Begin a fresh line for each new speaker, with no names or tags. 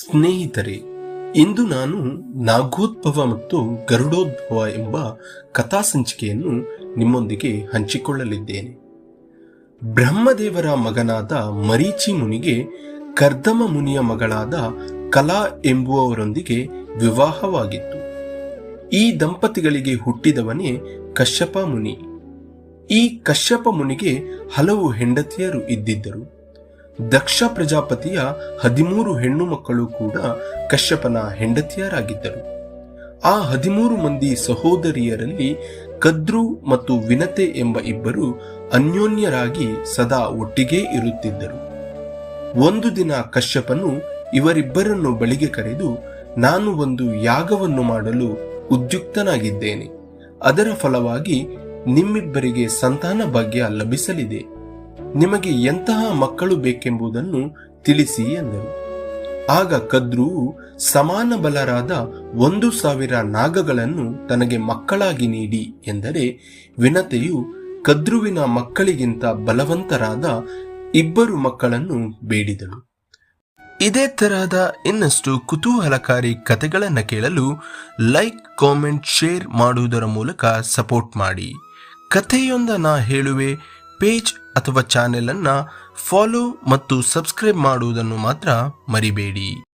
ಸ್ನೇಹಿತರೆ, ಇಂದು ನಾನು ನಾಗೋದ್ಭವ ಮತ್ತು ಗರುಡೋದ್ಭವ ಎಂಬ ಕಥಾಸಂಚಿಕೆಯನ್ನು ನಿಮ್ಮೊಂದಿಗೆ ಹಂಚಿಕೊಳ್ಳಲಿದ್ದೇನೆ. ಬ್ರಹ್ಮದೇವರ ಮಗನಾದ ಮರೀಚಿ ಮುನಿಗೆ ಕರ್ದಮ ಮುನಿಯ ಮಗಳಾದ ಕಲಾ ಎಂಬುವವರೊಂದಿಗೆ ವಿವಾಹವಾಗಿತ್ತು. ಈ ದಂಪತಿಗಳಿಗೆ ಹುಟ್ಟಿದವನೇ ಕಶ್ಯಪ ಮುನಿ. ಈ ಕಶ್ಯಪ ಮುನಿಗೆ ಹಲವು ಹೆಂಡತಿಯರು ಇದ್ದಿದ್ದರು. ದಕ್ಷ ಪ್ರಜಾಪತಿಯ 13 ಹೆಣ್ಣು ಮಕ್ಕಳು ಕೂಡ ಕಶ್ಯಪನ ಹೆಂಡತಿಯರಾಗಿದ್ದರು. ಆ 13 ಮಂದಿ ಸಹೋದರಿಯರಲ್ಲಿ ಕದ್ರು ಮತ್ತು ವಿನತೆ ಎಂಬ ಇಬ್ಬರು ಅನ್ಯೋನ್ಯರಾಗಿ ಸದಾ ಒಟ್ಟಿಗೇ ಇರುತ್ತಿದ್ದರು. ಒಂದು ದಿನ ಕಶ್ಯಪನು ಇವರಿಬ್ಬರನ್ನು ಬಳಿಗೆ ಕರೆದು, ನಾನು ಒಂದು ಯಾಗವನ್ನು ಮಾಡಲು ಉದ್ಯುಕ್ತನಾಗಿದ್ದೇನೆ. ಅದರ ಫಲವಾಗಿ ನಿಮ್ಮಿಬ್ಬರಿಗೆ ಸಂತಾನ ಭಾಗ್ಯ ಲಭಿಸಲಿದೆ. ನಿಮಗೆ ಎಂತಹ ಮಕ್ಕಳು ಬೇಕೆಂಬುದನ್ನು ತಿಳಿಸಿ ಎಂದರು. ಆಗ ಕದ್ರುವು ಸಮಾನ ಬಲರಾದ 1,000 ನಾಗಗಳನ್ನು ತನಗೆ ಮಕ್ಕಳಾಗಿ ನೀಡಿ ಎಂದರೆ, ವಿನತೆಯು ಕದ್ರುವಿನ ಮಕ್ಕಳಿಗಿಂತ ಬಲವಂತರಾದ 2 ಮಕ್ಕಳನ್ನು ಬೇಡಿದಳು. ಇದೇ ತರಹದ ಇನ್ನಷ್ಟು ಕುತೂಹಲಕಾರಿ ಕಥೆಗಳನ್ನು ಕೇಳಲು ಲೈಕ್, ಕಾಮೆಂಟ್, ಶೇರ್ ಮಾಡುವುದರ ಮೂಲಕ ಸಪೋರ್ಟ್ ಮಾಡಿ. ಕಥೆಯೊಂದನ್ನು ಹೇಳುವೆ ಪೇಜ್ ಅಥವಾ ಚಾನೆಲ್ ಅನ್ನು ಫಾಲೋ ಮತ್ತು ಸಬ್ಸ್ಕ್ರೈಬ್ ಮಾಡುವುದನ್ನು ಮಾತ್ರ ಮರಿಬೇಡಿ.